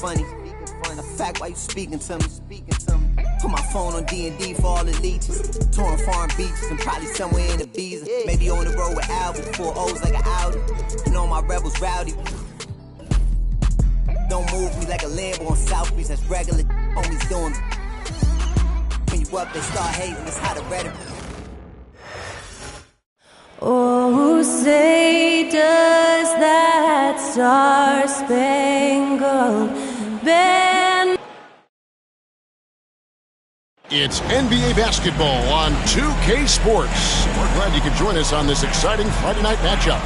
funny. The fact why you speaking to me. Put my phone on D&D for all the leeches. Touring foreign beaches and probably somewhere in Ibiza. Maybe on the road with Albert, 4 O's like an Audi. And all my rebels rowdy. Don't move me like a Lambo on South Beach. That's regular homies doing me. When you up, they start hating. It's how the rhetoric. Oh, say does that star-spangled banner. It's NBA basketball on 2K Sports. We're glad you could join us on this exciting Friday night matchup.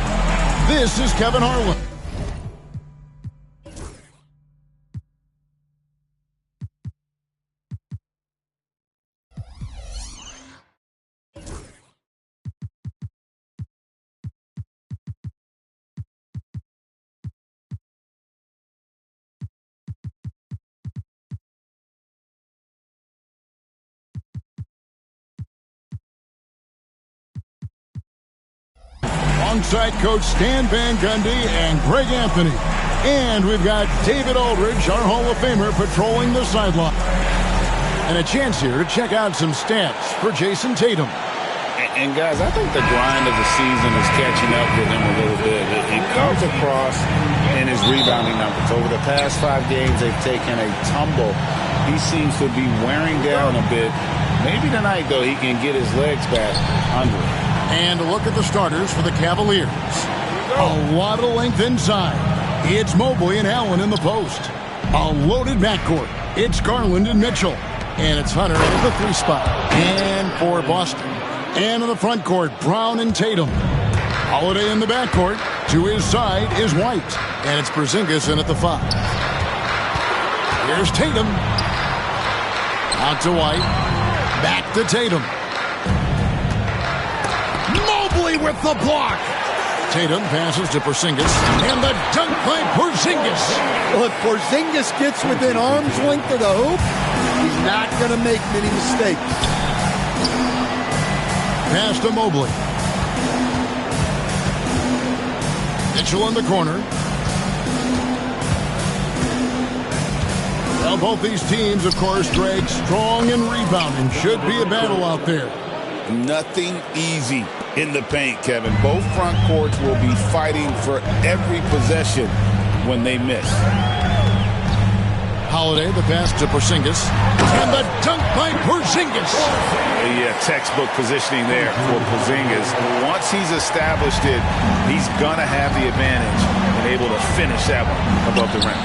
This is Kevin Harlan. Alongside Coach Stan Van Gundy and Greg Anthony. And we've got David Aldridge, our Hall of Famer, patrolling the sideline. And a chance here to check out some stats for Jason Tatum. And guys, I think the grind of the season is catching up with him a little bit. It comes across in his rebounding numbers. Over the past 5 games, they've taken a tumble. He seems to be wearing down a bit. Maybe tonight, though, he can get his legs back under it. And a look at the starters for the Cavaliers. A lot of length inside. It's Mobley and Allen in the post. A loaded backcourt. It's Garland and Mitchell. And it's Hunter in the 3 spot. And for Boston. And in the front court, Brown and Tatum. Holiday in the backcourt. To his side is White. And it's Porzingis in at the 5. Here's Tatum. Out to White. Back to Tatum. Mobley with the block. Tatum passes to Porzingis. And the dunk by Porzingis. Well, if Porzingis gets within arm's length of the hoop, he's not going to make many mistakes. Pass to Mobley. Mitchell in the corner. Well, both these teams, of course, Greg, strong in rebounding. Should be a battle out there. Nothing easy in the paint, Kevin. Both front courts will be fighting for every possession when they miss. Holiday, the pass to Porzingis. And the dunk by Porzingis. Yeah, textbook positioning there for Porzingis. Once he's established it, he's going to have the advantage and able to finish that one above the rim.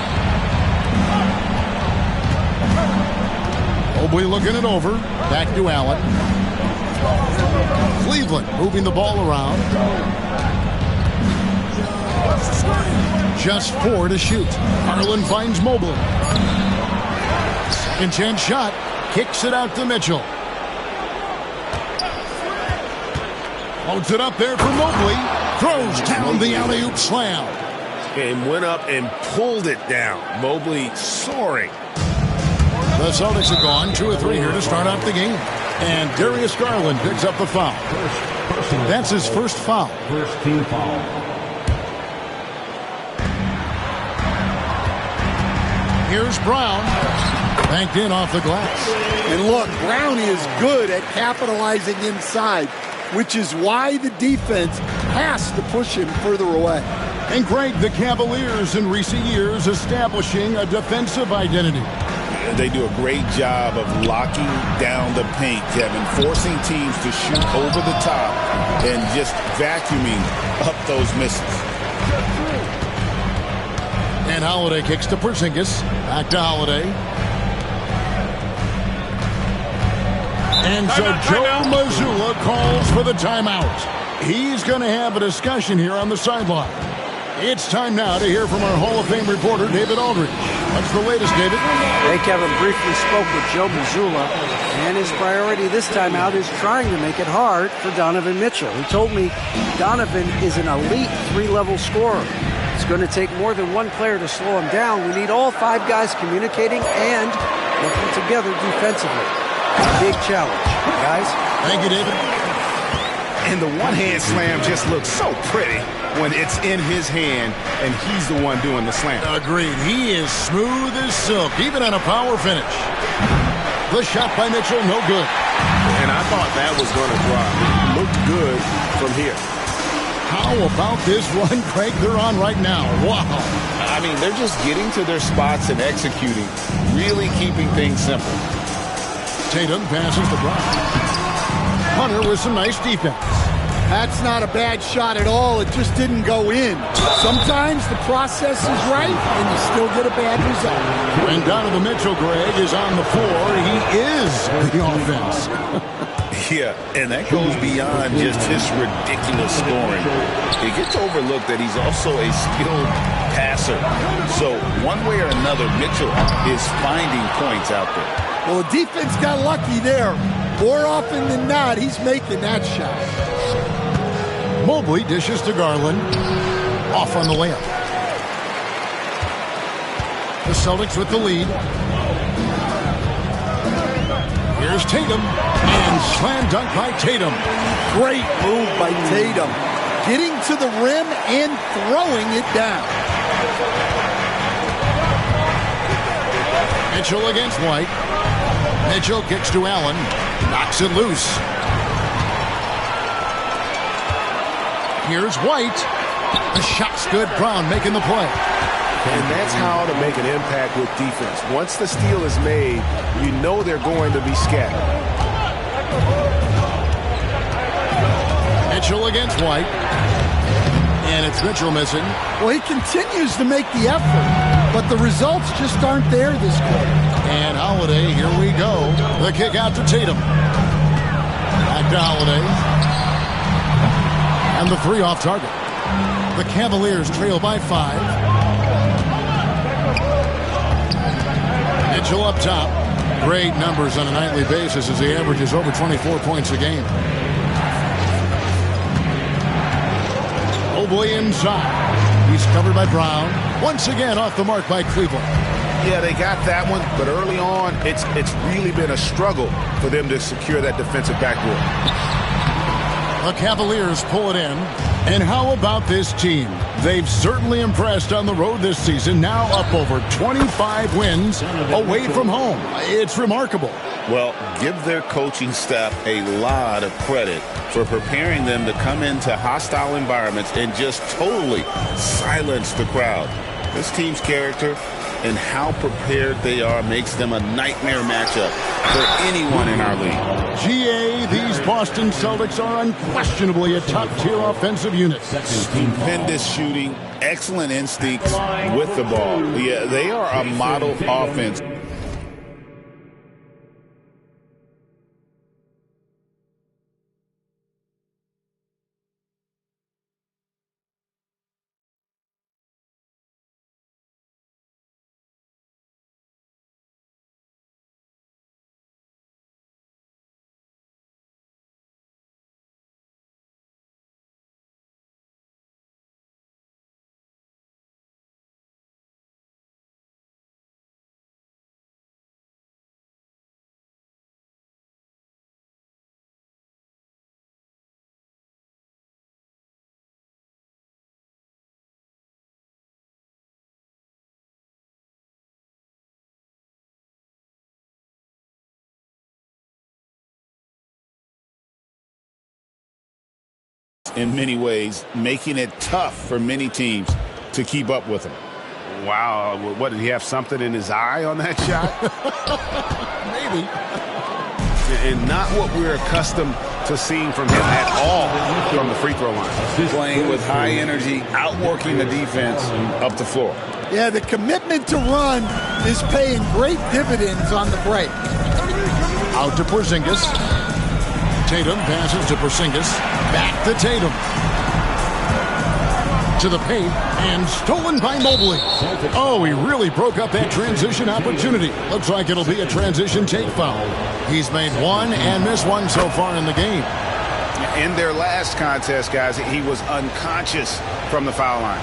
Mobley looking it over. Back to Allen. Cleveland moving the ball around. Just 4 to shoot. Garland finds Mobley. Second chance shot. Kicks it out to Mitchell. Loads it up there for Mobley. Throws down the alley-oop slam. And went up and pulled it down. Mobley soaring. The Celtics are gone 2 of 3 here to start out the game. And Darius Garland picks up the foul. That's his first foul. First team foul. Here's Brown. Banked in off the glass. And look, Brown is good at capitalizing inside, which is why the defense has to push him further away. And Greg, the Cavaliers in recent years establishing a defensive identity. They do a great job of locking down the paint, Kevin, forcing teams to shoot over the top and just vacuuming up those misses. And Holiday kicks to Porzingis. Back to Holiday. And so Joe Mazzulla calls for the timeout. He's going to have a discussion here on the sideline. It's time now to hear from our Hall of Fame reporter, David Aldridge. What's the latest, David? Hey, Kevin, briefly spoke with Joe Mazzulla, and his priority this time out is trying to make it hard for Donovan Mitchell. He told me Donovan is an elite 3-level scorer. It's going to take more than one player to slow him down. We need all 5 guys communicating and working together defensively. Big challenge, guys. Thank you, David. And the one-hand slam just looks so pretty. when it's in his hand and he's the one doing the slam. Agreed. He is smooth as silk, even on a power finish. The shot by Mitchell, no good. And I thought that was going to drop. It looked good from here. How about this run, Craig, they're on right now? Wow. I mean, they're just getting to their spots and executing, really keeping things simple. Tatum passes to Brown. Hunter with some nice defense. That's not a bad shot at all. It just didn't go in. Sometimes the process is right, and you still get a bad result. When Donovan Mitchell, Greg, is on the floor, he is the offense. Yeah, and that goes beyond just his ridiculous scoring. It gets overlooked that he's also a skilled passer. So one way or another, Mitchell is finding points out there. Well, the defense got lucky there. More often than not, he's making that shot. Mobley dishes to Garland. Off on the layup. The Celtics with the lead. Here's Tatum. And slam dunk by Tatum. Great move by Tatum. Getting to the rim and throwing it down. Mitchell against White. Mitchell kicks to Allen. Knocks it loose. Here's White. The shot's good. Brown making the play. And that's how to make an impact with defense. Once the steal is made, you know they're going to be scattered. Mitchell against White. And it's Mitchell missing. Well, he continues to make the effort, but the results just aren't there this quarter. And Holiday, here we go. The kick out to Tatum. Back to Holiday. And the three off target. The Cavaliers trail by 5. Mitchell up top. Great numbers on a nightly basis as he averages over 24 points a game. Mobley inside. He's covered by Brown. Once again off the mark by Cleveland. Yeah, they got that one, but early on, it's really been a struggle for them to secure that defensive backboard. The Cavaliers pull it in. And how about this team? They've certainly impressed on the road this season, now up over 25 wins away from home. It's remarkable. Well, give their coaching staff a lot of credit for preparing them to come into hostile environments and just totally silence the crowd. This team's character and how prepared they are makes them a nightmare matchup for anyone in our league. GA, these Boston Celtics are unquestionably a top-tier offensive unit. Stupendous shooting, excellent instincts with the ball. Yeah, they are a model offense. In many ways, making it tough for many teams to keep up with him. Wow, what, did he have something in his eye on that shot? Maybe. And not what we're accustomed to seeing from him at all from the free throw line. Playing with high energy, outworking the defense up the floor. Yeah, the commitment to run is paying great dividends on the break. Out to Porzingis. Tatum passes to Porzingis. Back to Tatum. To the paint, and stolen by Mobley. Oh, he really broke up that transition opportunity. Looks like it'll be a transition take foul. He's made one and missed one so far in the game. In their last contest, guys, he was unconscious from the foul line.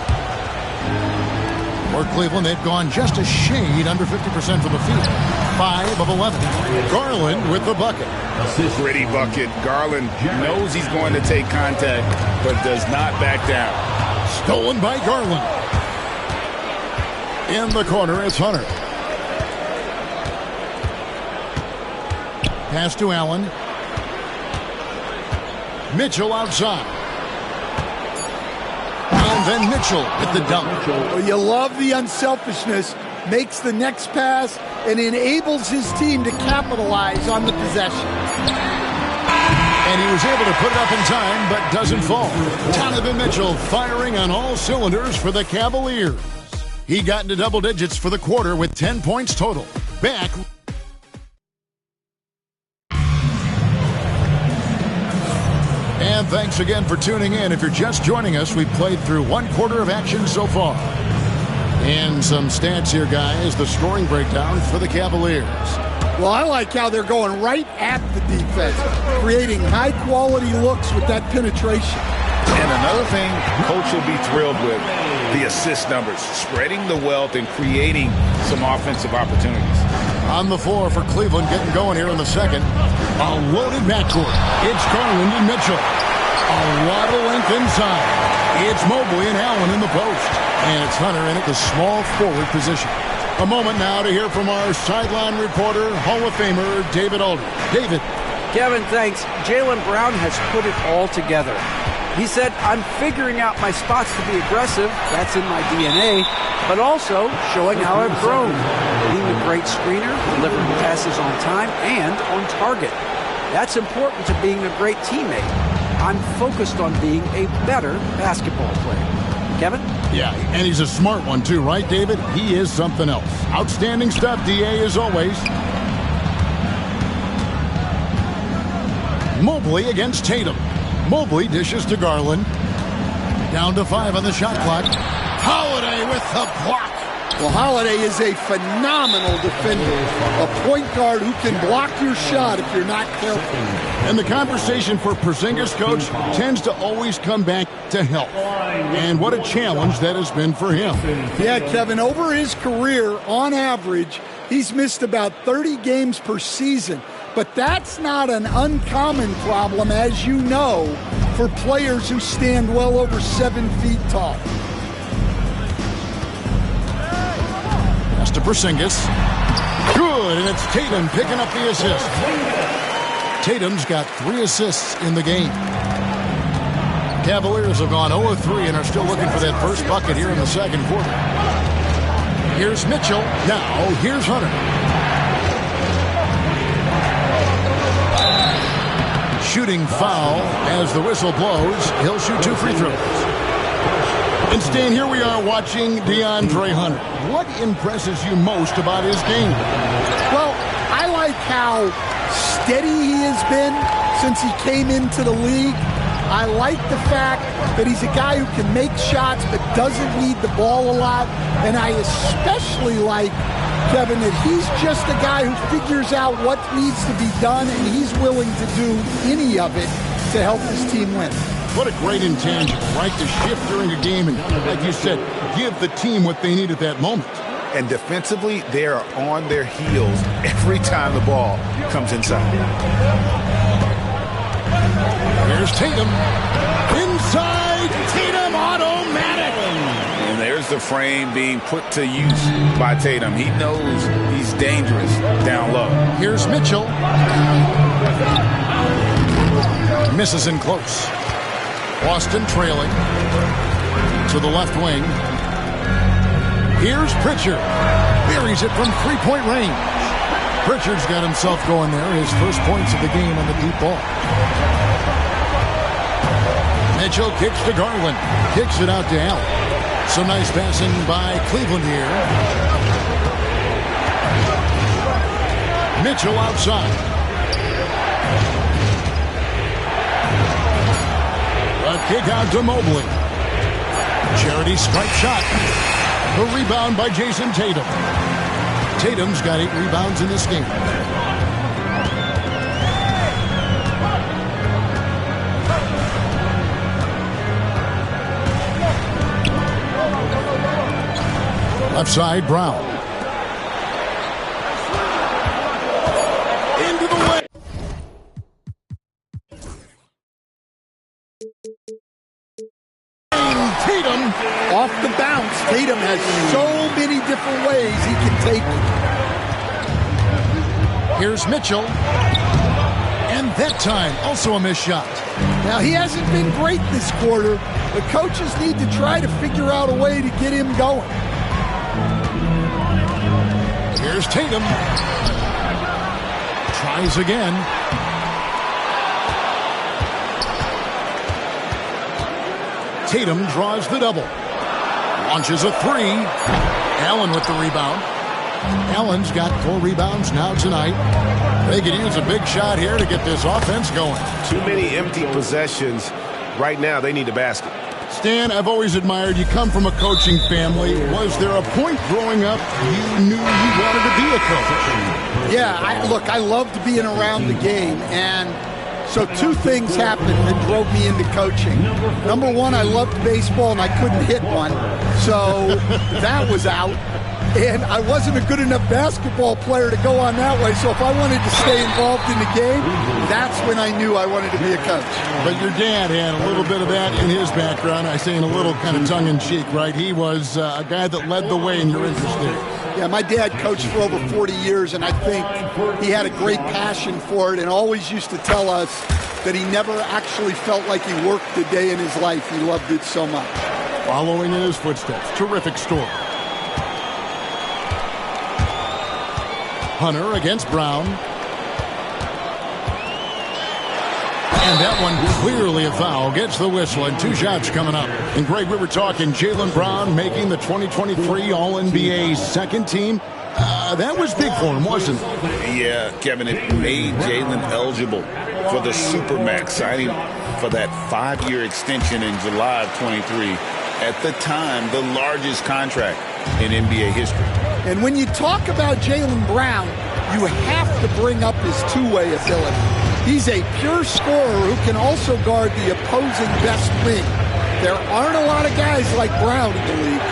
For Cleveland, they've gone just a shade under 50% from the field. 5 of 11. Garland with the bucket. Gritty bucket. Garland knows he's going to take contact, but does not back down. Stolen by Garland. In the corner, it's Hunter. Pass to Allen. Mitchell outside. And then Mitchell with the dunk. Well, you love the unselfishness. Makes the next pass and enables his team to capitalize on the possession. And he was able to put it up in time, but doesn't fall. Donovan Mitchell firing on all cylinders for the Cavaliers. He got into double digits for the quarter with 10 points total. Back. And thanks again for tuning in. If you're just joining us, we've played through one quarter of action so far. And some stats here, guys. The scoring breakdown for the Cavaliers. Well, I like how they're going right at the defense, creating high-quality looks with that penetration. And another thing Coach will be thrilled with, the assist numbers, spreading the wealth and creating some offensive opportunities. On the floor for Cleveland, getting going here in the second. A loaded backcourt. It's Garland and Mitchell. A lot of length inside. It's Mobley and Allen in the post. And it's Hunter in at the small forward position. A moment now to hear from our sideline reporter, Hall of Famer David Aldridge. David. Kevin, thanks. Jaylen Brown has put it all together. He said, I'm figuring out my spots to be aggressive. That's in my DNA. But also showing how I've grown. Being a great screener, delivering passes on time and on target. That's important to being a great teammate. I'm focused on being a better basketball player. Kevin? Yeah, and he's a smart one too, right, David? He is something else. Outstanding stuff, DA, as always. Mobley against Tatum. Mobley dishes to Garland. Down to 5 on the shot clock. Holiday with the block. Well, Holiday is a phenomenal defender. A point guard who can block your shot if you're not careful. And the conversation for Porzingis, coach, tends to always come back to health. And what a challenge that has been for him. Yeah, Kevin, over his career, on average, he's missed about 30 games per season. But that's not an uncommon problem, as you know, for players who stand well over 7 feet tall. Pass to Porzingis. Good, and it's Tatum picking up the assist. Tatum's got 3 assists in the game. Cavaliers have gone 0-3 and are still looking for that first bucket here in the second quarter. Here's Mitchell. Now, here's Hunter. Shooting foul as the whistle blows. He'll shoot 2 free throws. And Stan, here we are watching DeAndre Hunter. What impresses you most about his game? Well, I like how steady he has been since he came into the league. I like the fact that he's a guy who can make shots but doesn't need the ball a lot. And I especially like, Kevin, that he's just a guy who figures out what needs to be done, and he's willing to do any of it to help his team win. What a great intangible, right? To shift during a game and, like you said, give the team what they need at that moment. And defensively, they are on their heels every time the ball comes inside. Here's Tatum. Inside, Tatum automatic. And there's the frame being put to use by Tatum. He knows he's dangerous down low. Here's Mitchell. Misses in close. Boston trailing to the left wing. Here's Pritchard. Buries it from 3-point range. Pritchard's got himself going there. His first points of the game on the deep ball. Mitchell kicks to Garland. Kicks it out to Allen. Some nice passing by Cleveland here. Mitchell outside. A kick out to Mobley. Charity stripe shot. A rebound by Jason Tatum. Tatum's got 8 rebounds in this game. Left side, Brown. Into the lane. Tatum Here's Mitchell. And that time, also a missed shot. Now, he hasn't been great this quarter. The coaches need to try to figure out a way to get him going. Here's Tatum. Tries again. Tatum draws the double. Launches a three. Allen with the rebound. Allen's got 4 rebounds now tonight. They could use a big shot here to get this offense going. Too many empty possessions. Right now, they need a basket. Stan, I've always admired you. Come from a coaching family. Was there a point growing up you knew you wanted to be a coach? Yeah, I loved being around the game, and so 2 things happened that drove me into coaching. Number one, I loved baseball, and I couldn't hit one, so that was out. And I wasn't a good enough basketball player to go on that way, so if I wanted to stay involved in the game, that's when I knew I wanted to be a coach. But your dad had a little bit of that in his background. I say in a little kind of tongue-in-cheek, right? He was a guy that led the way in your interest there. Yeah, my dad coached for over 40 years, and I think he had a great passion for it and always used to tell us that he never actually felt like he worked a day in his life. He loved it so much. Following in his footsteps, terrific story. Hunter against Brown. And that one clearly a foul. Gets the whistle and 2 shots coming up. And Greg, we were talking Jaylen Brown making the 2023 All-NBA second team. That was big for him, wasn't it? Yeah, Kevin, it made Jaylen eligible for the Supermax, signing for that 5-year extension in July of 23. At the time, the largest contract in NBA history. And when you talk about Jaylen Brown, you have to bring up his two-way ability. He's a pure scorer who can also guard the opposing best wing. There aren't a lot of guys like Brown in the league.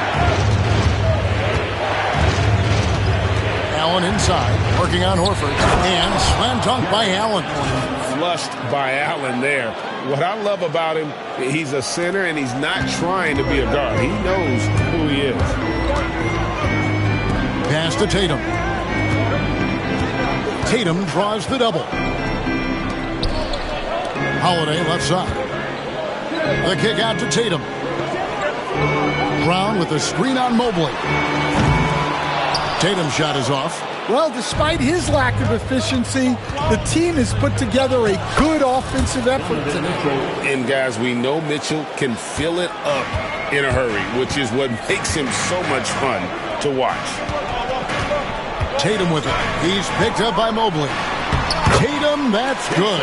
Allen inside, working on Horford. And slam dunk by Allen. Flushed by Allen there. What I love about him, he's a center and he's not trying to be a guard. He knows who he is. Pass to Tatum. Tatum draws the double. Holiday left side. The kick out to Tatum. Brown with the screen on Mobley. Tatum's shot is off. Well, despite his lack of efficiency, the team has put together a good offensive effort tonight. And guys, we know Mitchell can fill it up in a hurry, which is what makes him so much fun to watch. Tatum with it. He's picked up by Mobley. Tatum, that's good.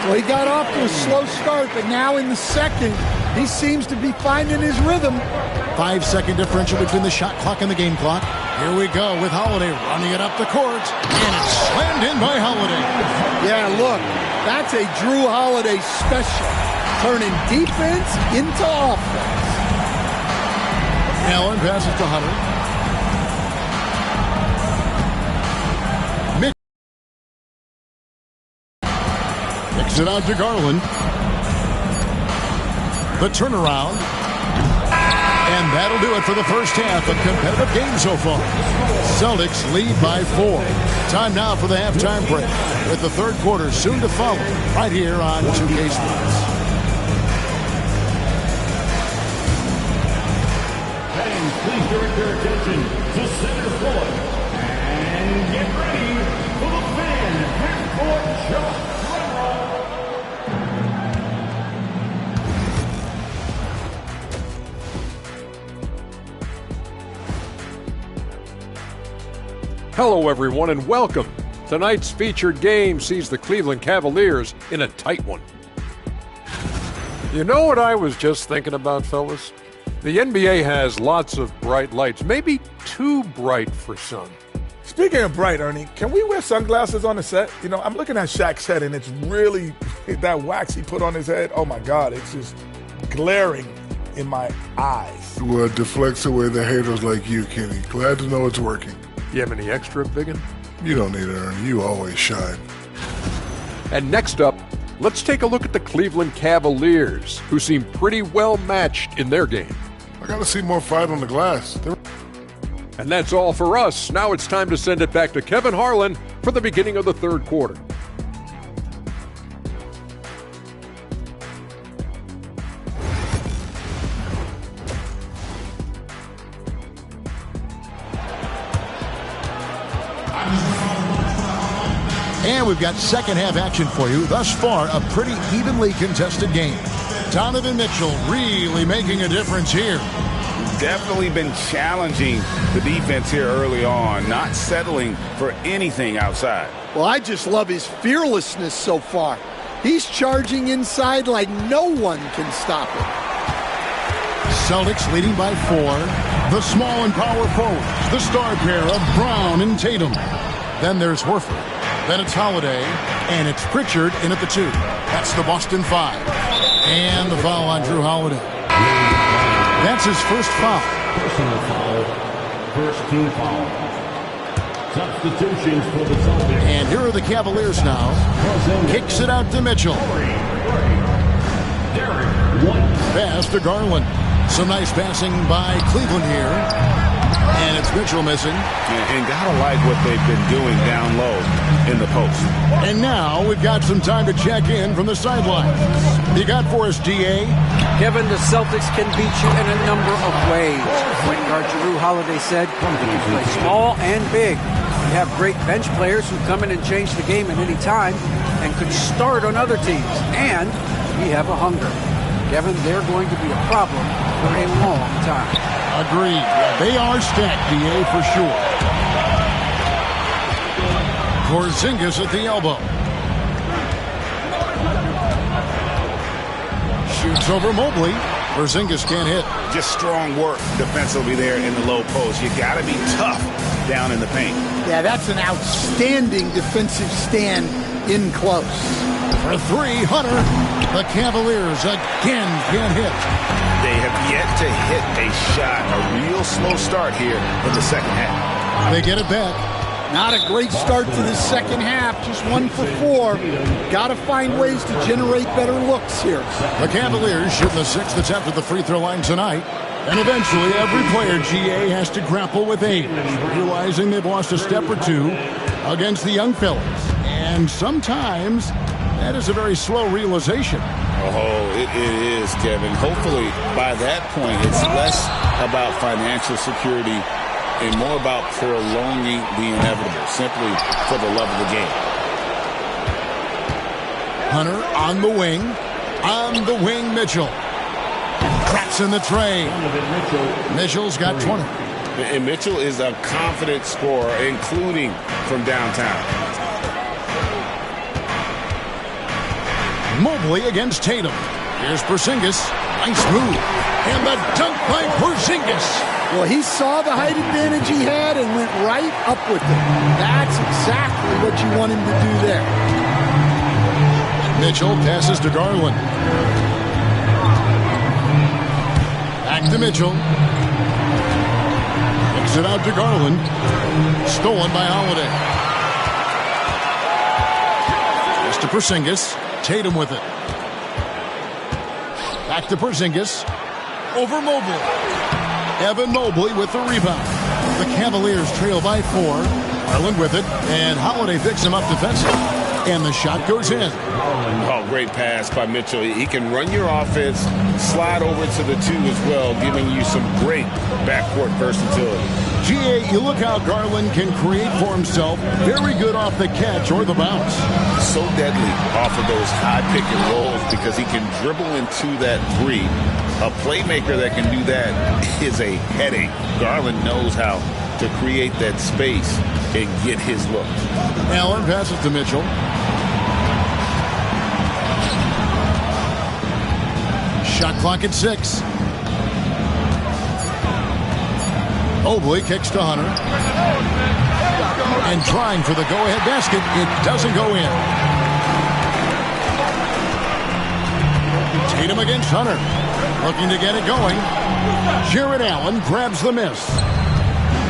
Well, he got off to a slow start, but now in the second, he seems to be finding his rhythm. 5-second differential between the shot clock and the game clock. Here we go with Holiday running it up the court. And it's slammed in by Holiday. Yeah, look, that's a Drew Holiday special. Turning defense into offense. Allen passes to Hunter. Kicks it out to Garland. The turnaround. And that'll do it for the first half. A competitive game so far. Celtics lead by 4. Time now for the halftime break, with the third quarter soon to follow right here on 2K Sports. Fans, please direct your attention to center court and get ready for the fan half-court shot. Hello, everyone, and welcome. Tonight's featured game sees the Cleveland Cavaliers in a tight one. You know what I was just thinking about, fellas? The NBA has lots of bright lights, maybe too bright for some. Speaking of bright, Ernie, can we wear sunglasses on the set? You know, I'm looking at Shaq's head, and it's really, that wax he put on his head, oh my God, it's just glaring in my eyes. Well, it deflects away the haters like you, Kenny. Glad to know it's working. You have any extra, Biggin? You don't need it, Ernie. You always shine. And next up, let's take a look at the Cleveland Cavaliers, who seem pretty well matched in their game. I gotta see more fight on the glass. And that's all for us. Now it's time to send it back to Kevin Harlan for the beginning of the third quarter. And we've got second half action for you. Thus far, a pretty evenly contested game. Donovan Mitchell really making a difference here. Definitely been challenging the defense here early on, not settling for anything outside. Well, I just love his fearlessness so far. He's charging inside like no one can stop him. Celtics leading by 4. The small and power forwards, the star pair of Brown and Tatum. Then there's Horford. Then it's Holiday, and it's Pritchard in at the 2. That's the Boston 5. And the foul on Drew Holiday. That's his first foul. Personal foul. First team foul. Substitutions for the Celtics. And here are the Cavaliers now. Kicks it out to Mitchell. Pass to Garland. Some nice passing by Cleveland here. And it's Mitchell missing. And gotta like what they've been doing down low in the post. And now we've got some time to check in from the sidelines. You got for us, DA? Kevin, the Celtics can beat you in a number of ways. Point guard Drew Holiday said, you can play small and big. You have great bench players who come in and change the game at any time and could start on other teams. And we have a hunger. Kevin, they're going to be a problem for a long time. Agreed. They are stacked, DA, for sure. Porzingis at the elbow. Shoots over Mobley. Porzingis can't hit. Just strong work defensively there in the low post. You got to be tough down in the paint. Yeah, that's an outstanding defensive stand in close. For 3, Hunter. The Cavaliers again can't hit. They have yet to hit a shot, a real slow start here in the second half. They get it back. Not a great start to the second half, just 1 for 4. Got to find ways to generate better looks here. The Cavaliers shooting the 6th attempt at the free throw line tonight. And eventually every player, GA, has to grapple with age, realizing they've lost a step or two against the young fellas. And sometimes that is a very slow realization. Oh, it is, Kevin. Hopefully, by that point, it's less about financial security and more about prolonging the inevitable, simply for the love of the game. Hunter on the wing. On the wing, Mitchell. Cracks in the tray. Mitchell's got 20. And Mitchell is a confident scorer, including from downtown. Mobley against Tatum. Here's Porzingis. Nice move. And the dunk by Porzingis. Well, he saw the height advantage he had and went right up with it. That's exactly what you want him to do there. Mitchell passes to Garland. Back to Mitchell. Kicks it out to Garland. Stolen by Holiday. Pass to Porzingis. Tatum with it. Back to Porzingis. Over Mobley. Evan Mobley with the rebound. The Cavaliers trail by 4. Garland with it. And Holiday picks him up defensively. And the shot goes in. Oh, great pass by Mitchell. He can run your offense, slide over to the 2 as well, giving you some great backcourt versatility. GA, you look how Garland can create for himself. Very good off the catch or the bounce. So deadly off of those high pick and rolls because he can dribble into that 3. A playmaker that can do that is a headache. Garland knows how to create that space and get his look. Allen passes to Mitchell. Shot clock at 6. Mobley kicks to Hunter. And trying for the go-ahead basket. It doesn't go in. Tatum against Hunter. Looking to get it going. Jared Allen grabs the miss.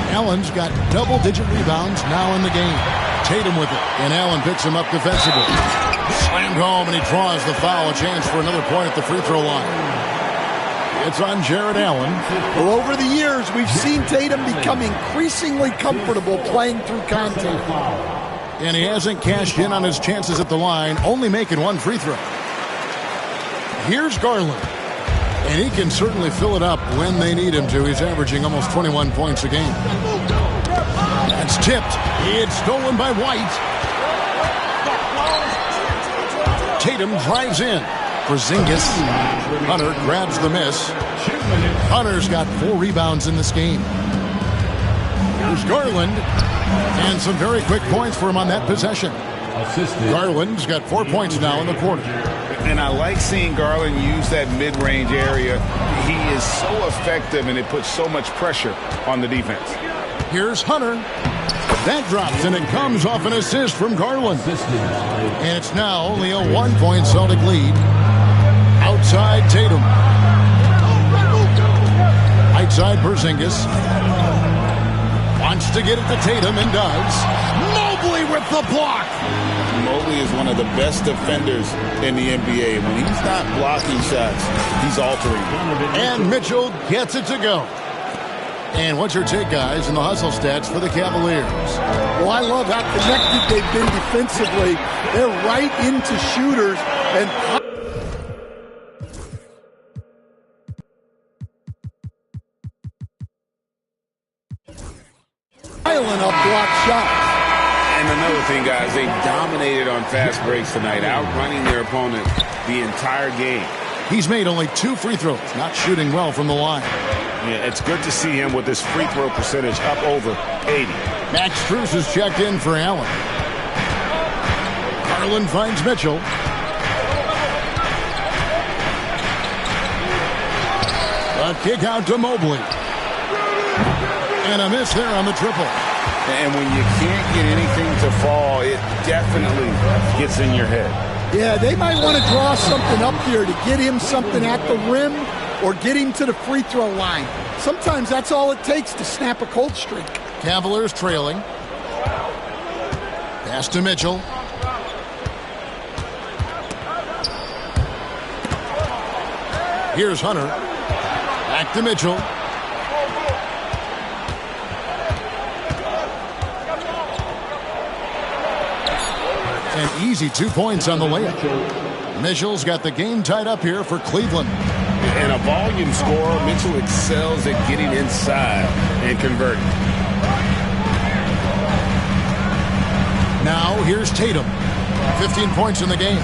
Allen's got double-digit rebounds now in the game. Tatum with it. And Allen picks him up defensively. Slammed home, and he draws the foul. A chance for another point at the free throw line. It's on Jared Allen. Well, over the years, we've seen Tatum become increasingly comfortable playing through contact. And he hasn't cashed in on his chances at the line, only making one free throw. Here's Garland. And he can certainly fill it up when they need him to. He's averaging almost 21 points a game. That's tipped. It's stolen by White. Tatum drives in. Porzingis. Hunter grabs the miss. Hunter's got 4 rebounds in this game. Here's Garland. And some very quick points for him on that possession. Garland's got 4 points now in the quarter. And I like seeing Garland use that mid-range area. He is so effective, and it puts so much pressure on the defense. Here's Hunter. That drops, and it comes off an assist from Garland. And it's now only a 1-point Celtic lead. Outside Tatum. Outside Porzingis. Wants to get it to Tatum and does. Mobley with the block. Mobley is one of the best defenders in the NBA. When he's not blocking shots, he's altering. And Mitchell gets it to go. And what's your take, guys, in the hustle stats for the Cavaliers? Well, I love how connected they've been defensively. They're right into shooters and piling up block shots. And another thing, guys, they dominated on fast breaks tonight, outrunning their opponent the entire game. He's made only 2 free throws, not shooting well from the line. Yeah, it's good to see him with his free throw percentage up over 80. Max Strus has checked in for Allen. Garland finds Mitchell. A kick out to Mobley. And a miss there on the triple. And when you can't get anything to fall, it definitely gets in your head. Yeah, they might want to draw something up here to get him something at the rim or get him to the free throw line. Sometimes that's all it takes to snap a cold streak. Cavaliers trailing. Pass to Mitchell. Here's Hunter. Back to Mitchell. An easy 2 points on the layup. Mitchell's got the game tied up here for Cleveland. And a volume scorer, Mitchell excels at getting inside and converting. Now here's Tatum. 15 points in the game.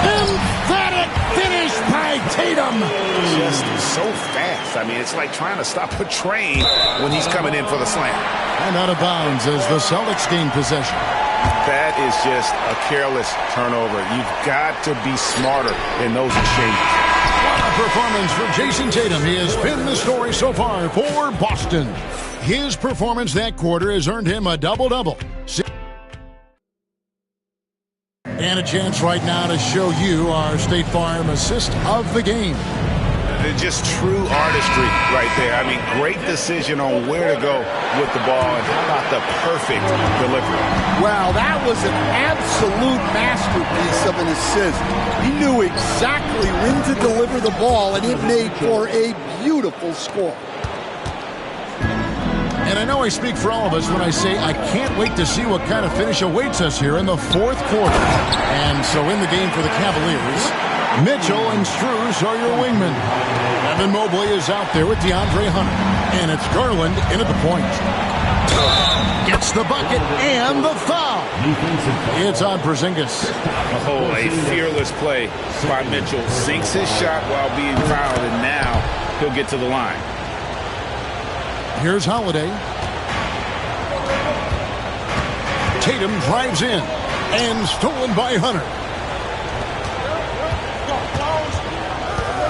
Emphatic finish by Tatum. Just so fast. I mean, it's like trying to stop a train when he's coming in for the slam. And out of bounds as the Celtics gain possession. That is just a careless turnover. You've got to be smarter in those exchanges. What a performance for Jason Tatum. He has been the story so far for Boston. His performance that quarter has earned him a double-double. And a chance right now to show you our State Farm assist of the game. Just true artistry right there. I mean, great decision on where to go with the ball, and how about the perfect delivery? Wow, that was an absolute masterpiece of an assist. He knew exactly when to deliver the ball, and it made for a beautiful score. And I know I speak for all of us when I say I can't wait to see what kind of finish awaits us here in the 4th quarter. And so in the game for the Cavaliers, Mitchell and Strus are your wingmen. Evan Mobley is out there with DeAndre Hunter. And it's Garland in at the point. Gets the bucket and the foul. It's on Porzingis. Oh, a fearless play by Mitchell. Sinks his shot while being fouled, and now he'll get to the line. Here's Holiday. Tatum drives in and stolen by Hunter.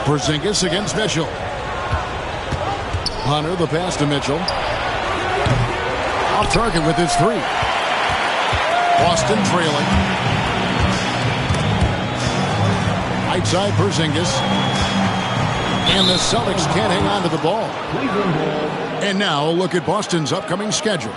Porzingis against Mitchell. Hunter, the pass to Mitchell. Off target with his 3. Boston trailing. Outside Porzingis. And the Celtics can't hang on to the ball. And now a look at Boston's upcoming schedule.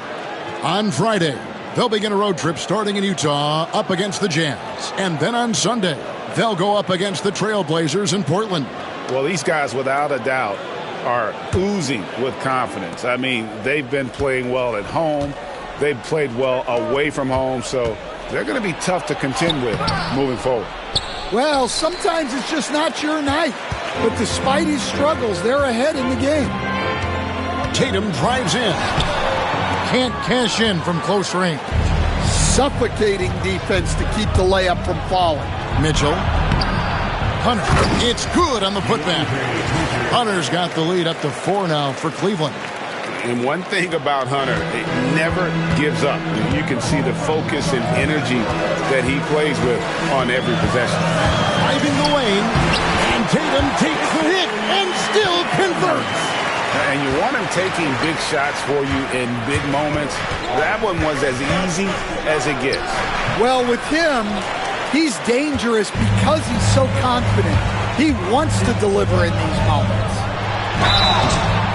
On Friday, they'll begin a road trip starting in Utah up against the Jazz. And then on Sunday, They'll go up against the Trailblazers in Portland. Well, these guys, without a doubt, are oozing with confidence. I mean, they've been playing well at home. They've played well away from home, so they're going to be tough to contend with moving forward. Well, sometimes it's just not your night. But despite his struggles, they're ahead in the game. Tatum drives in. Can't cash in from close range. Suffocating defense to keep the layup from falling. Mitchell. Hunter. It's good on the putback. Hunter's got the lead up to 4 now for Cleveland. And one thing about Hunter, it never gives up. You can see the focus and energy that he plays with on every possession. Driving the lane, and Tatum takes the hit and still converts. And you want him taking big shots for you in big moments. That one was as easy as it gets. Well, with him, he's dangerous because he's so confident. He wants to deliver in these moments.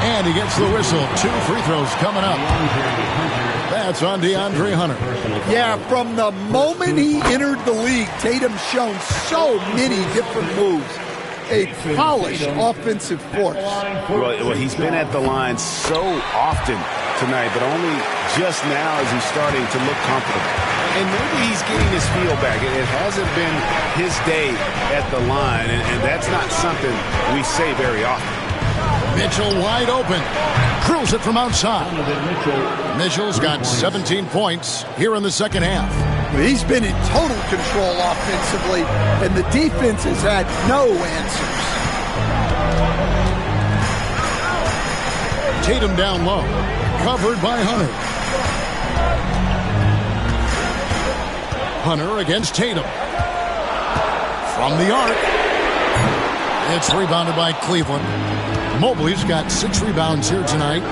And he gets the whistle. 2 free throws coming up. That's on DeAndre Hunter. Yeah, from the moment he entered the league, Tatum's shown so many different moves. A polished offensive force. Well, he's been at the line so often tonight, but only just now is he starting to look comfortable. And maybe he's getting his feel back. It hasn't been his day at the line, and that's not something we say very often. Mitchell wide open. Drills it from outside. Mitchell's got 17 points here in the second half. He's been in total control offensively, and the defense has had no answers. Tatum down low. Covered by Hunter. Hunter against Tatum. From the arc. It's rebounded by Cleveland. Mobley's got 6 rebounds here tonight.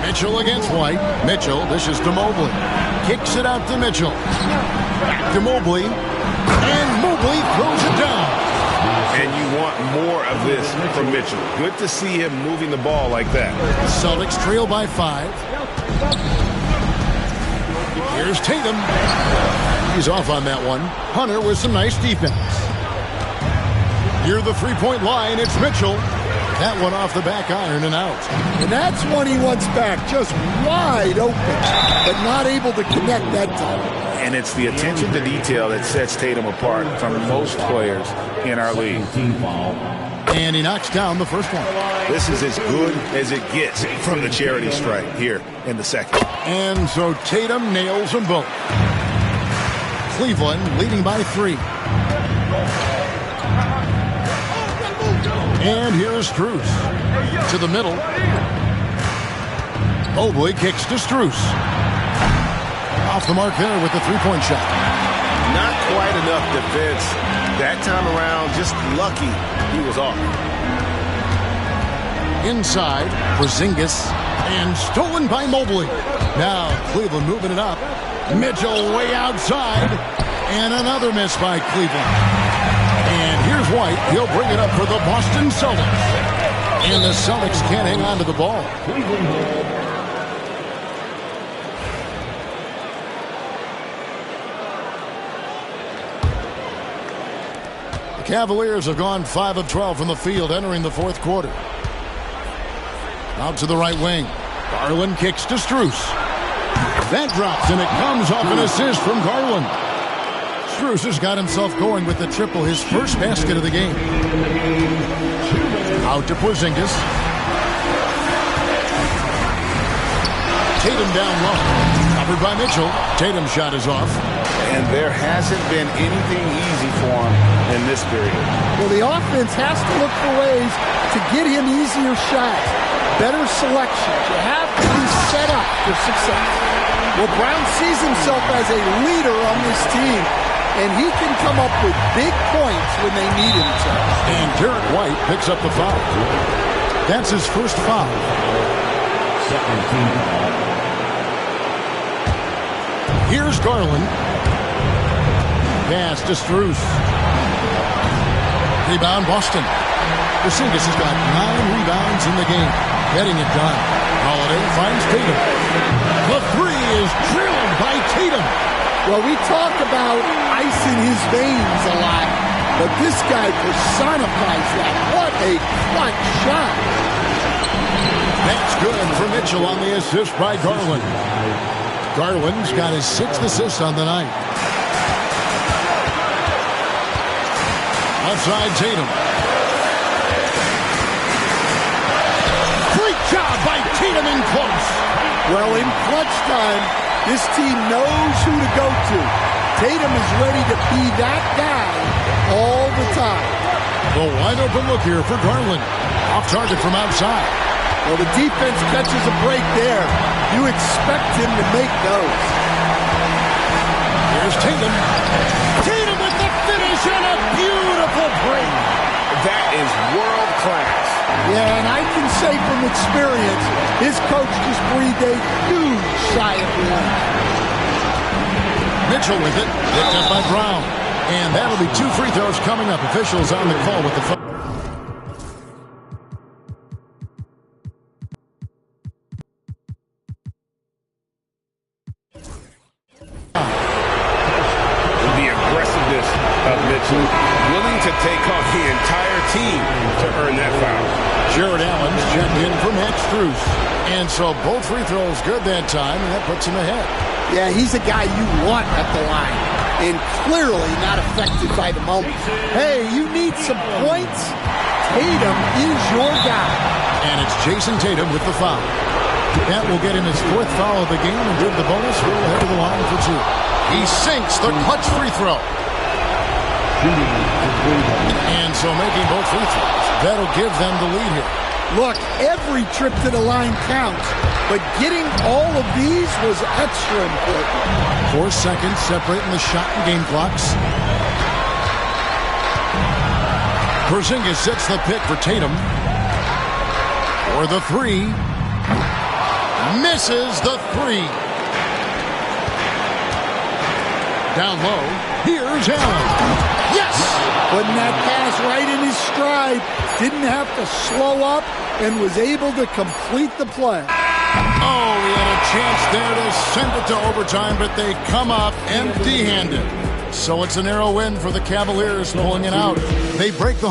Mitchell against White. Mitchell dishes to Mobley. Kicks it out to Mitchell. Back to Mobley. And Mobley throws it down. And you want more of this from Mitchell. Good to see him moving the ball like that. The Celtics trail by 5. Here's Tatum. He's off on that one. Hunter with some nice defense. Near the 3-point line, it's Mitchell. That one off the back iron and out. And that's one he wants back, just wide open, but not able to connect that time. And it's the attention to detail that sets Tatum apart from most players in our league. And he knocks down the first one. This is as good as it gets from the charity stripe here in the second. And so Tatum nails them both. Cleveland leading by 3. And here's Strus to the middle. Mobley kicks to Strus. Off the mark there with the 3-point shot. Not quite enough defense that time around. Just lucky he was off. Inside, Porzingis, and stolen by Mobley. Now Cleveland moving it up. Mitchell way outside, and another miss by Cleveland. And here's White. He'll bring it up for the Boston Celtics. And the Celtics can't hang on to the ball. The Cavaliers have gone 5 of 12 from the field entering the 4th quarter. Out to the right wing. Garland kicks to Strus. That drops, and it comes off an assist from Garland. Strus has got himself going with the triple, his first basket of the game. Out to Porzingis. Tatum down low. Covered by Mitchell. Tatum's shot is off. And there hasn't been anything easy for him in this period. Well, the offense has to look for ways to get him easier shots, better selections. You have to be set up for success. Well, Brown sees himself as a leader on this team, and he can come up with big points when they need him to. And Derek White picks up the foul. That's his first foul. Second team foul. Here's Garland. Pass to Strus. Rebound Boston. Porzingis has got 9 rebounds in the game. Getting it done. Holiday finds Tatum. The 3 is drilled by Tatum. Well, we talk about ice in his veins a lot, but this guy personifies that. What a clutch shot. That's good for Mitchell on the assist by Garland. Garland's got his 6th assist on the night. Outside Tatum. Great job by Tatum in close. Well, in clutch time, this team knows who to go to. Tatum is ready to be that guy all the time. The wide open look here for Garland. Off target from outside. Well, the defense catches a break there. You expect him to make those. Here's Tatum. Tatum with the finish and a beautiful break. That is world class. Yeah, and I can say from experience, his coach just breathed a huge sigh of relief. Mitchell with it. Picked up by Brown. And that'll be 2 free throws coming up. Officials on the call with the phone. The aggressiveness of Mitchell, willing to take on the entire team to earn that foul. Jared Allen's checked in for Max Strus. And so both free throws good that time, and that puts him ahead. Yeah, he's a guy you want at the line, and clearly not affected by the moment. Hey, you need some points? Tatum is your guy. And it's Jason Tatum with the foul. That will get him his 4th foul of the game and give the bonus. He'll head to the line for 2. He sinks the clutch free throw. And so making both free throws, that'll give them the lead here. Look, every trip to the line counts, but getting all of these was extra important. 4 seconds separating the shot and game clocks. Porzingis sets the pick for Tatum. For the 3. Misses the 3. Down low. Here's Allen. Yes! Putting that pass right in his stride. Didn't have to slow up and was able to complete the play. Oh, he had a chance there to send it to overtime, but they come up empty-handed. So it's a narrow win for the Cavaliers pulling it out. They break the